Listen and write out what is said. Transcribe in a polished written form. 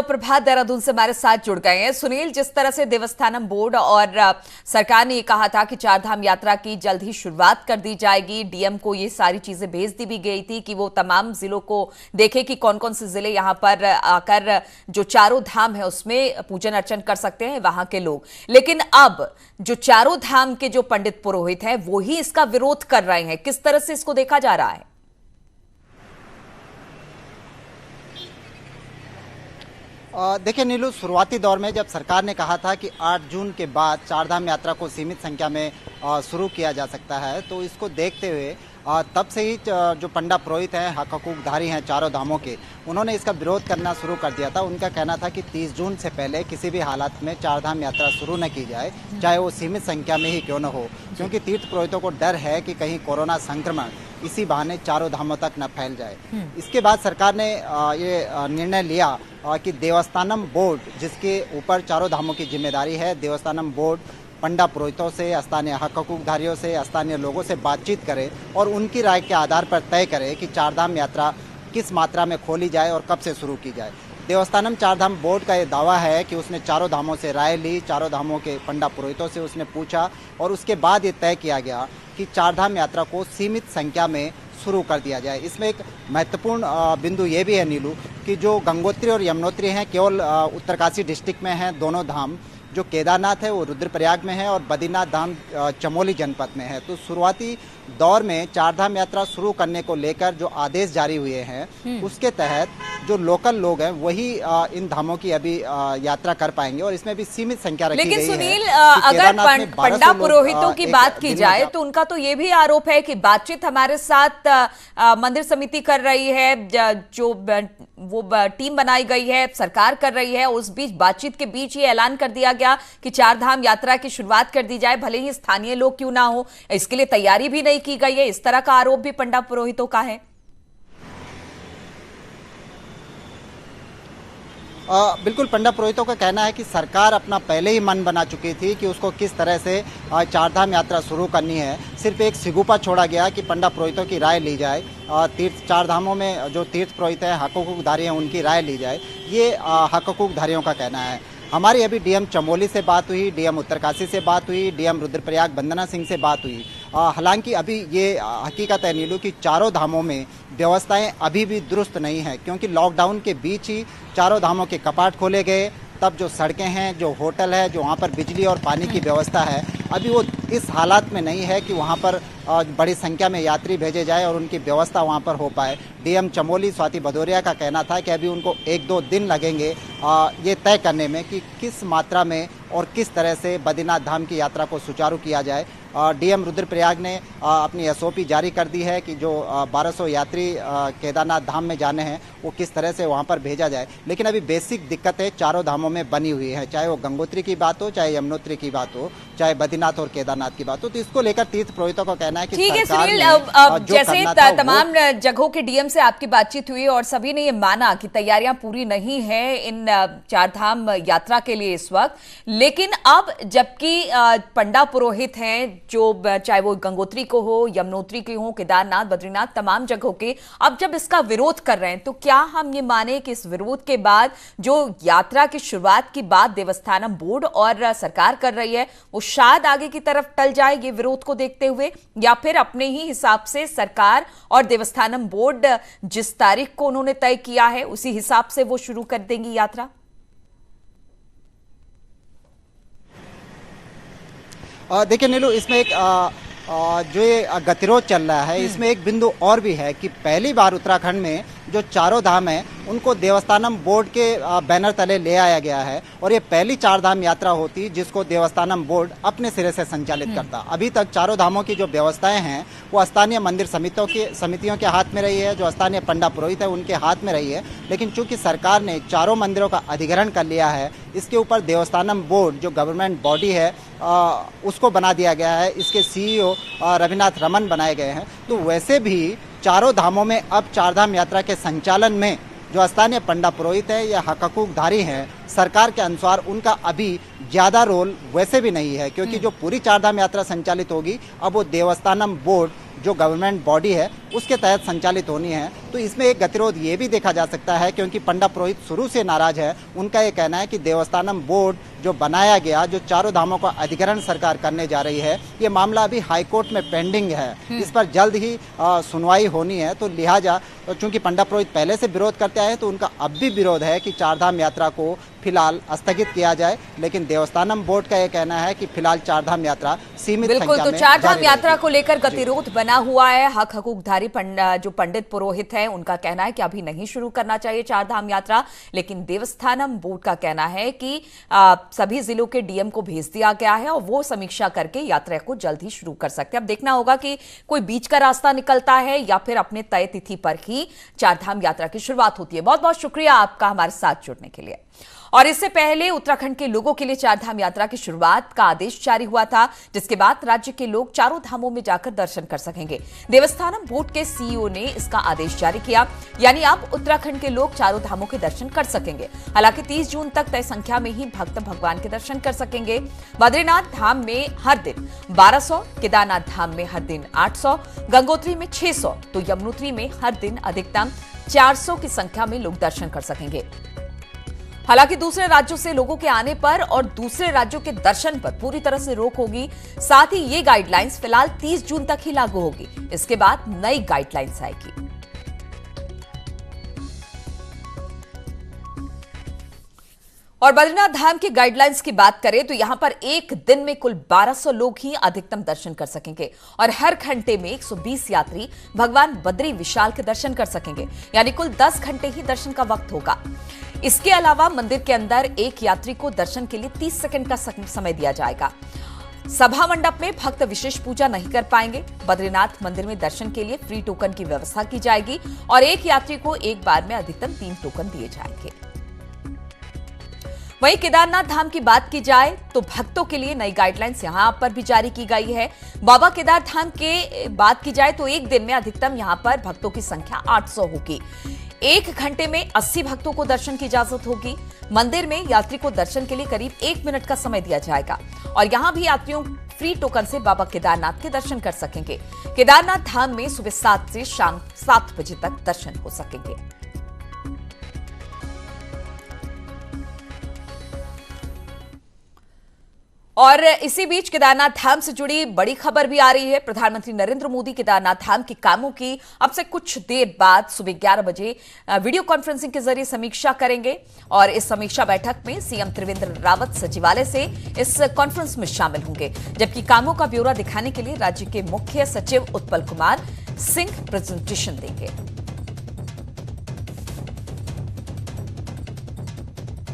प्रभात देहरादून से हमारे साथ जुड़ गए हैं सुनील। जिस तरह से देवस्थानम बोर्ड और सरकार ने ये कहा था कि चारधाम यात्रा की जल्द ही शुरुआत कर दी जाएगी, डीएम को ये सारी चीजें भेज दी भी गई थी कि वो तमाम जिलों को देखे कि कौन कौन से जिले यहां पर आकर जो चारों धाम है उसमें पूजन अर्चन कर सकते हैं वहां के लोग। लेकिन अब जो चारों धाम के जो पंडित पुरोहित हैं वो ही इसका विरोध कर रहे हैं। किस तरह से इसको देखा जा रहा है? देखिए नीलू, शुरुआती दौर में जब सरकार ने कहा था कि 8 जून के बाद चारधाम यात्रा को सीमित संख्या में शुरू किया जा सकता है, तो इसको देखते हुए तब से ही जो पंडा पुरोहित हैं, हक हकूकधारी हैं चारों धामों के, उन्होंने इसका विरोध करना शुरू कर दिया था। उनका कहना था कि 30 जून से पहले किसी भी हालात में चारधाम यात्रा शुरू न की जाए, चाहे वो सीमित संख्या में ही क्यों न हो, क्योंकि तीर्थ पुरोहितों को डर है कि कहीं कोरोना संक्रमण इसी बहाने चारों धामों तक न फैल जाए। इसके बाद सरकार ने ये निर्णय लिया कि देवस्थानम बोर्ड, जिसके ऊपर चारों धामों की जिम्मेदारी है, देवस्थानम बोर्ड पंडा पुरोहितों से, स्थानीय हक हकूकधारियों से, स्थानीय लोगों से बातचीत करे और उनकी राय के आधार पर तय करे कि चारधाम यात्रा किस मात्रा में खोली जाए और कब से शुरू की जाए। देवस्थानम चारधाम बोर्ड का ये दावा है कि उसने चारों धामों से राय ली, चारों धामों के पंडा पुरोहितों से उसने पूछा और उसके बाद ये तय किया गया कि चारधाम यात्रा को सीमित संख्या में शुरू कर दिया जाए। इसमें एक महत्वपूर्ण बिंदु ये भी है नीलू कि जो गंगोत्री और यमुनोत्री हैं केवल उत्तरकाशी डिस्ट्रिक्ट में हैं दोनों धाम। जो केदारनाथ है वो रुद्रप्रयाग में है और बद्रीनाथ धाम चमोली जनपद में है। तो शुरुआती दौर में चारधाम यात्रा शुरू करने को लेकर जो आदेश जारी हुए हैं उसके तहत जो लोकल लोग हैं वही इन धामों की अभी यात्रा कर पाएंगे और इसमें भी सीमित संख्या रखी गई है। लेकिन सुनील, अगर पंडा पुरोहितों की बात की जाए तो उनका तो ये भी आरोप है कि बातचीत हमारे साथ मंदिर समिति कर रही है, जो वो टीम बनाई गई है, सरकार कर रही है। उस बीच बातचीत के बीच ये ऐलान कर दिया गया कि चारधाम यात्रा की शुरुआत कर दी जाए, भले ही स्थानीय लोग क्यों ना हो, इसके लिए तैयारी भी नहीं की गई है। इस तरह का आरोप भी पंडा पुरोहितों का है। बिल्कुल, पंडा पुरोहितों का कहना है कि सरकार अपना पहले ही मन बना चुकी थी कि उसको किस तरह से चारधाम यात्रा शुरू करनी है। सिर्फ एक सिगुपा छोड़ा गया कि पंडा पुरोहितों की राय ली जाए, तीर्थ चार धामों में जो तीर्थ पुरोहित हैं, हक हकूकधारी हैं, उनकी राय ली जाए। ये हक हकूकधारियों का कहना है। हमारी अभी डीएम चमोली से बात हुई, डीएम उत्तरकाशी से बात हुई, डीएम रुद्रप्रयाग वंदना सिंह से बात हुई। हालांकि अभी ये हकीकत है नीलू कि चारों धामों में व्यवस्थाएं अभी भी दुरुस्त नहीं है, क्योंकि लॉकडाउन के बीच ही चारों धामों के कपाट खोले गए। तब जो सड़कें हैं, जो होटल है, जो वहाँ पर बिजली और पानी की व्यवस्था है, अभी वो इस हालात में नहीं है कि वहाँ पर बड़ी संख्या में यात्री भेजे जाए और उनकी व्यवस्था वहाँ पर हो पाए। डीएम चमोली स्वाति भदौरिया का कहना था कि अभी उनको 1-2 दिन लगेंगे ये तय करने में कि किस मात्रा में और किस तरह से बद्रीनाथ धाम की यात्रा को सुचारू किया जाए। डीएम रुद्रप्रयाग ने अपनी एसओपी जारी कर दी है कि जो 1200 यात्री केदारनाथ धाम में जाने हैं वो किस तरह से वहाँ पर भेजा जाए। लेकिन अभी बेसिक दिक्कतें चारों धामों में बनी हुई हैं, चाहे वो गंगोत्री की बात हो, चाहे यमुनोत्री की बात हो, चाहे बद्रीनाथ और केदारनाथ की बात हो। तो इसको लेकर तीर्थ पुरोहितों का कहना है कि ठीक है सुनील, अब जैसे तमाम जगहों के डीएम से आपकी बातचीत हुई और सभी ने ये माना कि तैयारियां पूरी नहीं है इन चारधाम यात्रा के लिए इस वक्त, लेकिन अब जबकि पंडा पुरोहित हैं, जो चाहे वो गंगोत्री को हो, यमुनोत्री के हो, केदारनाथ, बद्रीनाथ, तमाम जगहों के, अब जब इसका विरोध कर रहे हैं तो क्या हम ये माने कि इस विरोध के बाद जो यात्रा की शुरुआत की बात देवस्थानम बोर्ड और सरकार कर रही है वो शायद आगे की तरफ टल जाए ये विरोध को देखते हुए, या फिर अपने ही हिसाब से सरकार और देवस्थानम बोर्ड जिस तारीख को उन्होंने तय किया है उसी हिसाब से वो शुरू कर देंगी यात्रा? देखिए नीलू, इसमें एक जो ये गतिरोध चल रहा है, इसमें एक बिंदु और भी है कि पहली बार उत्तराखंड में जो चारों धाम हैं उनको देवस्थानम बोर्ड के बैनर तले ले आया गया है और ये पहली चारधाम यात्रा होती जिसको देवस्थानम बोर्ड अपने सिरे से संचालित करता। अभी तक चारों धामों की जो व्यवस्थाएं हैं वो स्थानीय मंदिर समितियों के हाथ में रही है, जो स्थानीय पंडा पुरोहित है उनके हाथ में रही है। लेकिन चूंकि सरकार ने चारों मंदिरों का अधिग्रहण कर लिया है, इसके ऊपर देवस्थानम बोर्ड जो गवर्नमेंट बॉडी है उसको बना दिया गया है। इसके सीईओ रविनाथ रमन बनाए गए हैं। तो वैसे भी चारों धामों में अब चारधाम यात्रा के संचालन में जो स्थानीय पंडा पुरोहित है या हक हकूकधारी हैं, सरकार के अनुसार उनका अभी ज्यादा रोल वैसे भी नहीं है, क्योंकि जो पूरी चारधाम यात्रा संचालित होगी अब वो देवस्थानम बोर्ड जो गवर्नमेंट बॉडी है उसके तहत संचालित होनी है। तो इसमें एक गतिरोध ये भी देखा जा सकता है, क्योंकि पंडा पुरोहित शुरू से नाराज है। उनका ये कहना है कि देवस्थानम बोर्ड जो बनाया गया, जो चारों धामों का अधिग्रहण सरकार करने जा रही है, ये मामला अभी हाईकोर्ट में पेंडिंग है, इस पर जल्द ही सुनवाई होनी है। तो लिहाजा चूंकि पंडा पुरोहित पहले से विरोध करते आए, तो उनका अब भी विरोध है कि चारधाम यात्रा को फिलहाल स्थगित किया जाए। लेकिन देवस्थानम बोर्ड का यह कहना है कि फिलहाल चारधाम यात्रा सीमित संख्या में। बिल्कुल, तो चारधाम यात्रा को लेकर गतिरोध बना हुआ है। हक हकूकधारी जो पंडित पुरोहित है, उनका कहना है कि अभी नहीं शुरू करना चाहिए चारधाम यात्रा, लेकिन देवस्थानम बोर्ड का कहना है कि सभी जिलों के डीएम को भेज दिया गया है और वो समीक्षा करके यात्रा को जल्द ही शुरू कर सकते हैं। अब देखना होगा कि कोई बीच का रास्ता निकलता है या फिर अपने तय तिथि पर ही चारधाम यात्रा की शुरुआत होती है। बहुत बहुत शुक्रिया आपका हमारे साथ जुड़ने के लिए। और इससे पहले उत्तराखंड के लोगों के लिए चारधाम यात्रा की शुरुआत का आदेश जारी हुआ था, जिसके बाद राज्य के लोग चारों धामों में जाकर दर्शन कर सकेंगे। देवस्थानम बोर्ड के सीईओ ने इसका आदेश जारी किया, यानी अब उत्तराखंड के लोग चारों धामों के दर्शन कर सकेंगे। हालांकि 30 जून तक तय संख्या में ही भक्त भगवान के दर्शन कर सकेंगे। बद्रीनाथ धाम में हर दिन 1200, केदारनाथ धाम में हर दिन 800, गंगोत्री में 600, तो यमुनोत्री में हर दिन अधिकतम 400 की संख्या में लोग दर्शन कर सकेंगे। हालांकि दूसरे राज्यों से लोगों के आने पर और दूसरे राज्यों के दर्शन पर पूरी तरह से रोक होगी। साथ ही ये गाइडलाइंस फिलहाल 30 जून तक ही लागू होगी। इसके बाद नई गाइडलाइंस आएगी। और बद्रीनाथ धाम की गाइडलाइंस की बात करें तो यहां पर एक दिन में कुल 1200 लोग ही अधिकतम दर्शन कर सकेंगे और हर घंटे में 120 यात्री भगवान बद्री विशाल के दर्शन कर सकेंगे, यानी कुल 10 घंटे ही दर्शन का वक्त होगा। इसके अलावा मंदिर के अंदर एक यात्री को दर्शन के लिए 30 सेकंड का समय दिया जाएगा। सभा मंडप में भक्त विशेष पूजा नहीं कर पाएंगे। बद्रीनाथ मंदिर में दर्शन के लिए फ्री टोकन की व्यवस्था की जाएगी और एक यात्री को एक बार में अधिकतम 3 टोकन दिए जाएंगे। वहीं केदारनाथ धाम की बात की जाए तो भक्तों के लिए नई गाइडलाइंस यहां पर भी जारी की गई है। बाबा केदार धाम के बात की जाए तो एक दिन में अधिकतम यहां पर भक्तों की संख्या 800 होगी। एक घंटे में 80 भक्तों को दर्शन की इजाजत होगी। मंदिर में यात्री को दर्शन के लिए करीब 1 मिनट का समय दिया जाएगा और यहां भी यात्रियों फ्री टोकन से बाबा केदारनाथ के दर्शन कर सकेंगे। केदारनाथ धाम में सुबह 7 से शाम 7 बजे तक दर्शन हो सकेंगे। और इसी बीच केदारनाथ धाम से जुड़ी बड़ी खबर भी आ रही है। प्रधानमंत्री नरेंद्र मोदी केदारनाथ धाम के कामों की अब से कुछ देर बाद सुबह 11 बजे वीडियो कॉन्फ्रेंसिंग के जरिए समीक्षा करेंगे और इस समीक्षा बैठक में सीएम त्रिवेंद्र रावत सचिवालय से इस कॉन्फ्रेंस में शामिल होंगे, जबकि कामों का ब्यौरा दिखाने के लिए राज्य के मुख्य सचिव उत्पल कुमार सिंह प्रेजेंटेशन देंगे।